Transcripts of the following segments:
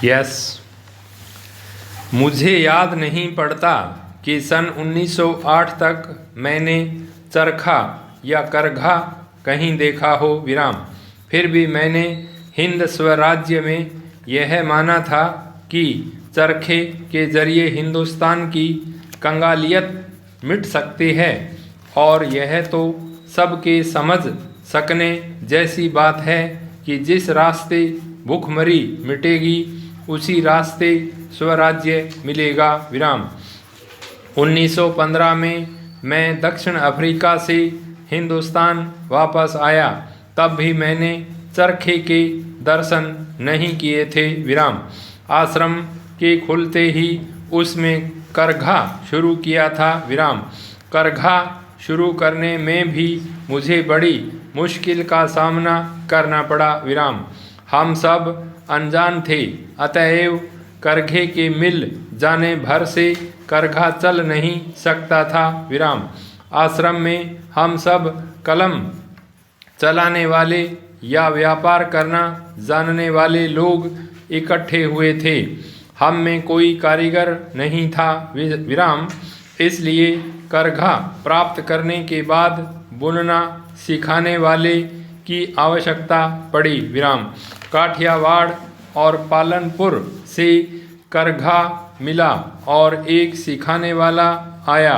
Yes. मुझे याद नहीं पड़ता कि सन 1908 तक मैंने चरखा या करघा कहीं देखा हो विराम। फिर भी मैंने हिंद स्वराज्य में यह माना था कि चरखे के जरिए हिंदुस्तान की कंगालियत मिट सकती है, और यह तो सबके समझ सकने जैसी बात है कि जिस रास्ते भूखमरी मिटेगी उसी रास्ते स्वराज्य मिलेगा विराम। 1915 में मैं दक्षिण अफ्रीका से हिंदुस्तान वापस आया, तब भी मैंने चरखे के दर्शन नहीं किए थे विराम। आश्रम के खुलते ही उसमें करघा शुरू किया था विराम। करघा शुरू करने में भी मुझे बड़ी मुश्किल का सामना करना पड़ा विराम। हम सब अनजान थे, अतएव करघे के मिल जाने भर से करघा चल नहीं सकता था विराम। आश्रम में हम सब कलम चलाने वाले या व्यापार करना जानने वाले लोग इकट्ठे हुए थे। हम में कोई कारीगर नहीं था विराम, इसलिए करघा प्राप्त करने के बाद बुनना सिखाने वाले की आवश्यकता पड़ी विराम। काठियावाड़ और पालनपुर से करघा मिला और एक सिखाने वाला आया।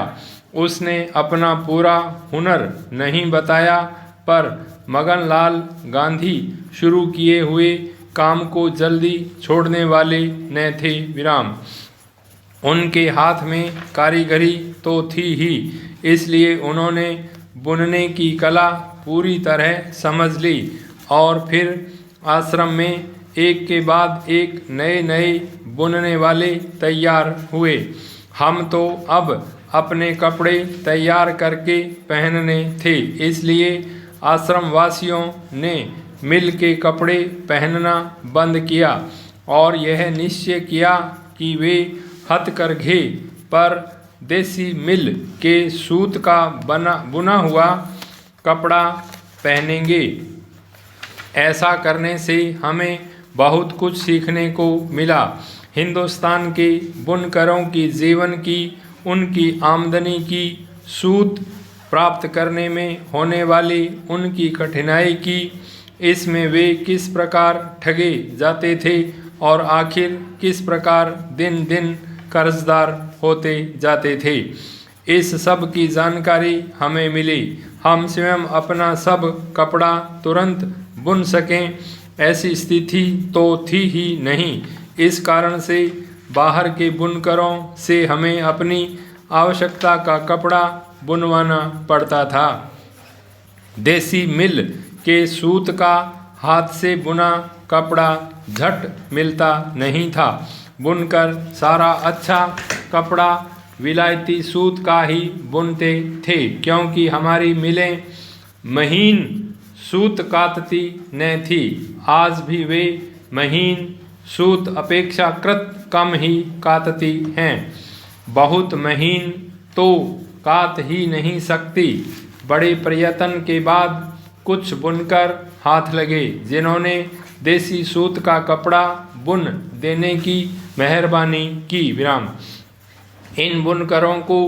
उसने अपना पूरा हुनर नहीं बताया, पर मगनलाल गांधी शुरू किए हुए काम को जल्दी छोड़ने वाले न थे विराम। उनके हाथ में कारीगरी तो थी ही, इसलिए उन्होंने बुनने की कला पूरी तरह समझ ली, और फिर आश्रम में एक के बाद एक नए नए बुनने वाले तैयार हुए। हम तो अब अपने कपड़े तैयार करके पहनने थे, इसलिए आश्रम वासियों ने मिल के कपड़े पहनना बंद किया और यह निश्चय किया कि वे हथकरघे पर देसी मिल के सूत का बुना हुआ कपड़ा पहनेंगे। ऐसा करने से हमें बहुत कुछ सीखने को मिला। हिंदुस्तान के बुनकरों की जीवन की, उनकी आमदनी की, सूत प्राप्त करने में होने वाली उनकी कठिनाई की, इसमें वे किस प्रकार ठगे जाते थे और आखिर किस प्रकार दिन दिन कर्जदार होते जाते थे, इस सब की जानकारी हमें मिली। हम स्वयं अपना सब कपड़ा तुरंत बुन सकें ऐसी स्थिति तो थी ही नहीं। इस कारण से बाहर के बुनकरों से हमें अपनी आवश्यकता का कपड़ा बुनवाना पड़ता था। देसी मिल के सूत का हाथ से बुना कपड़ा झट मिलता नहीं था। बुनकर सारा अच्छा कपड़ा विलायती सूत का ही बुनते थे, क्योंकि हमारी मिलें महीन सूत कातती न थी। आज भी वे महीन सूत अपेक्षाकृत कम ही कातती हैं। बहुत महीन तो कात ही नहीं सकती। बड़े प्रयत्न के बाद कुछ बुनकर हाथ लगे, जिन्होंने देसी सूत का कपड़ा बुन देने की मेहरबानी की विराम। इन बुनकरों को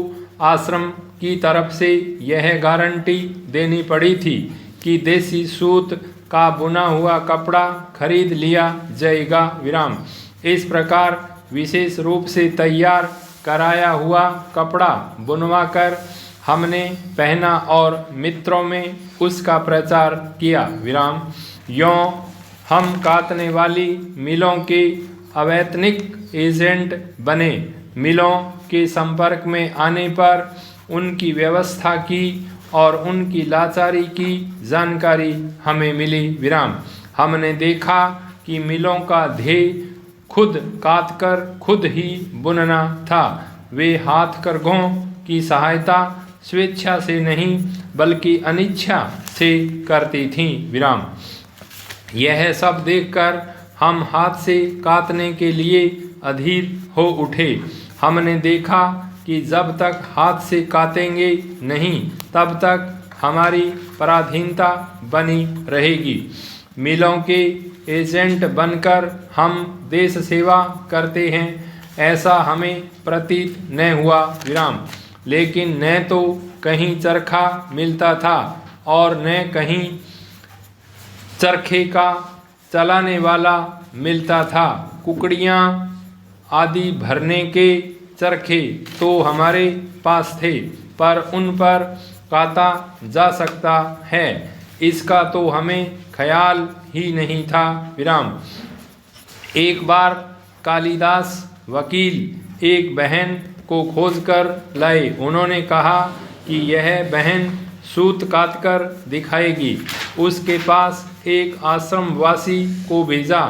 आश्रम की तरफ से यह गारंटी देनी पड़ी थी कि देसी सूत का बुना हुआ कपड़ा खरीद लिया जाएगा विराम। इस प्रकार विशेष रूप से तैयार कराया हुआ कपड़ा बुनवाकर हमने पहना और मित्रों में उसका प्रचार किया विराम। यों हम कातने वाली मिलों के अवैतनिक एजेंट बने। मिलों के संपर्क में आने पर उनकी व्यवस्था की और उनकी लाचारी की जानकारी हमें मिली विराम। हमने देखा कि मिलों का ध्येय खुद कातकर खुद ही बुनना था। वे हाथ करघों की सहायता स्वेच्छा से नहीं बल्कि अनिच्छा से करती थीं विराम। यह सब देखकर हम हाथ से कातने के लिए अधीर हो उठे। हमने देखा कि जब तक हाथ से कातेंगे नहीं, तब तक हमारी पराधीनता बनी रहेगी। मिलों के एजेंट बनकर हम देश सेवा करते हैं, ऐसा हमें प्रतीत न हुआ विराम। लेकिन न तो कहीं चरखा मिलता था और न कहीं चरखे का चलाने वाला मिलता था। कुकड़ियाँ आदि भरने के चरखे तो हमारे पास थे, पर उन पर काता जा सकता है, इसका तो हमें ख्याल ही नहीं था विराम। एक बार कालिदास वकील एक बहन को खोजकर लाए। उन्होंने कहा कि यह बहन सूत काटकर दिखाएगी। उसके पास एक आश्रमवासी को भेजा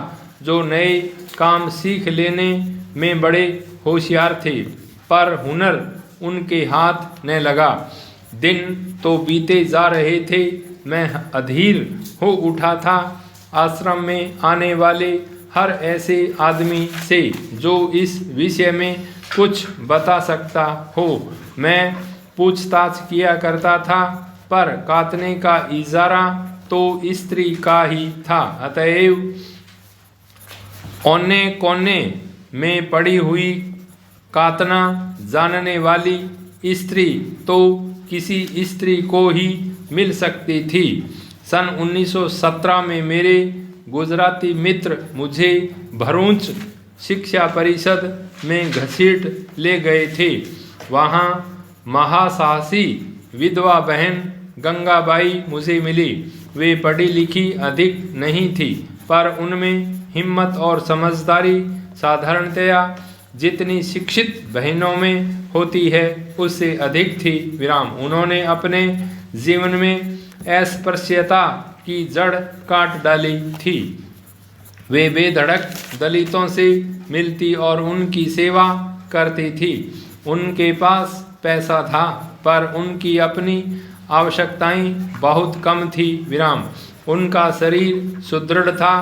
जो नए काम सीख लेने में बड़े होशियार थे, पर हुनर उनके हाथ न लगा। दिन तो बीते जा रहे थे, मैं अधीर हो उठा था। आश्रम में आने वाले हर ऐसे आदमी से जो इस विषय में कुछ बता सकता हो, मैं पूछताछ किया करता था, पर काटने का इजारा तो स्त्री का ही था। अतएव कोने कोने में पड़ी हुई काटना जानने वाली स्त्री तो किसी स्त्री को ही मिल सकती थी। सन 1917 में मेरे गुजराती मित्र मुझे भरूच शिक्षा परिषद में घसीट ले गए थे। वहाँ महासाहसी विधवा बहन गंगाबाई मुझे मिली। वे पढ़ी लिखी अधिक नहीं थी, पर उनमें हिम्मत और समझदारी साधारणतया जितनी शिक्षित बहनों में होती है उससे अधिक थी विराम। उन्होंने अपने जीवन में अस्पृश्यता की जड़ काट डाली थी। वे बेधड़क दलितों से मिलती और उनकी सेवा करती थी। उनके पास पैसा था, पर उनकी अपनी आवश्यकताएं बहुत कम थी विराम। उनका शरीर सुदृढ़ था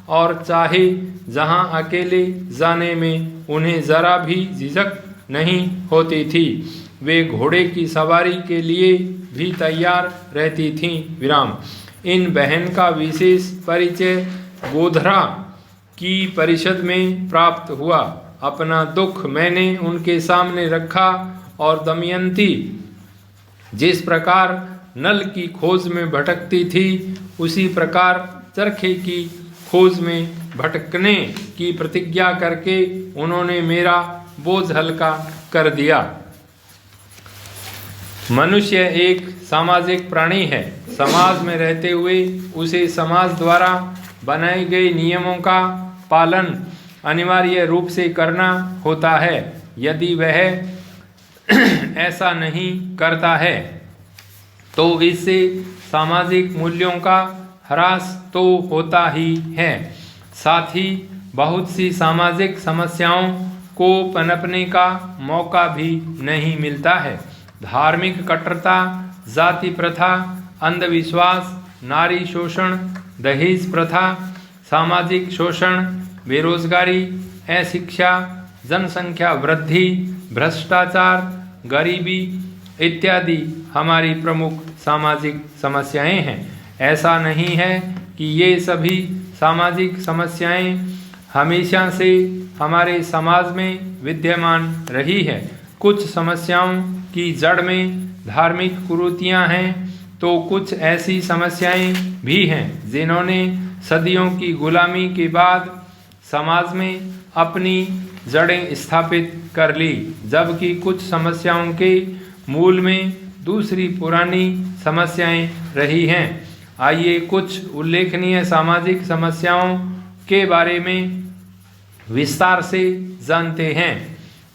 और चाहे जहां अकेले जाने में उन्हें जरा भी झिझक नहीं होती थी। वे घोड़े की सवारी के लिए भी तैयार रहती थीं विराम। इन बहन का विशेष परिचय गोधरा की परिषद में प्राप्त हुआ। अपना दुख मैंने उनके सामने रखा और दमयंती जिस प्रकार नल की खोज में भटकती थी, उसी प्रकार चरखे की खोज में भटकने की प्रतिज्ञा करके उन्होंने मेरा बोझ हल्का कर दिया। मनुष्य एक सामाजिक प्राणी है। समाज में रहते हुए उसे समाज द्वारा बनाए गए नियमों का पालन अनिवार्य रूप से करना होता है। यदि वह ऐसा नहीं करता है तो इससे सामाजिक मूल्यों का ह्रास तो होता ही है, साथ ही बहुत सी सामाजिक समस्याओं को पनपने का मौका भी नहीं मिलता है। धार्मिक कट्टरता, जाति प्रथा, अंधविश्वास, नारी शोषण, दहेज प्रथा, सामाजिक शोषण, बेरोजगारी, अशिक्षा, जनसंख्या वृद्धि, भ्रष्टाचार, गरीबी इत्यादि हमारी प्रमुख सामाजिक समस्याएं हैं। ऐसा नहीं है कि ये सभी सामाजिक समस्याएं हमेशा से हमारे समाज में विद्यमान रही है। कुछ समस्याओं की जड़ में धार्मिक कुरीतियां हैं, तो कुछ ऐसी समस्याएं भी हैं जिन्होंने सदियों की गुलामी के बाद समाज में अपनी जड़ें स्थापित कर ली, जबकि कुछ समस्याओं के मूल में दूसरी पुरानी समस्याएं रही हैं। आइए कुछ उल्लेखनीय सामाजिक समस्याओं के बारे में विस्तार से जानते हैं।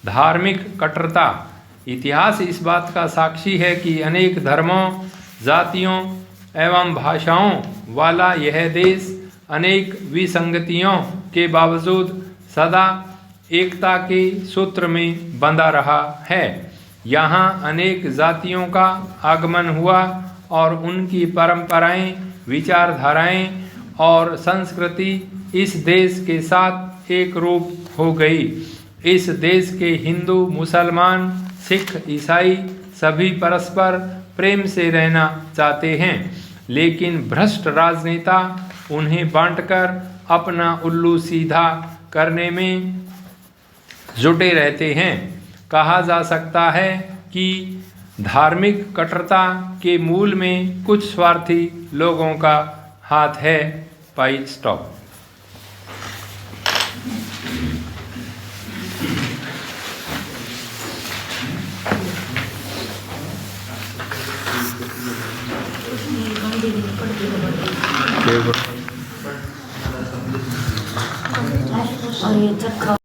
धार्मिक कट्टरता। इतिहास इस बात का साक्षी है कि अनेक धर्मों, जातियों एवं भाषाओं वाला यह देश अनेक विसंगतियों के बावजूद सदा एकता के सूत्र में बंधा रहा है। यहाँ अनेक जातियों का आगमन हुआ और उनकी परंपराएं, विचारधाराएं और संस्कृति इस देश के साथ एक रूप हो गई। इस देश के हिंदू, मुसलमान, सिख, ईसाई सभी परस्पर प्रेम से रहना चाहते हैं, लेकिन भ्रष्ट राजनेता उन्हें बांटकर अपना उल्लू सीधा करने में जुटे रहते हैं। कहा जा सकता है कि धार्मिक कट्टरता के मूल में कुछ स्वार्थी लोगों का हाथ है। पाई स्टॉप। और ये चक्का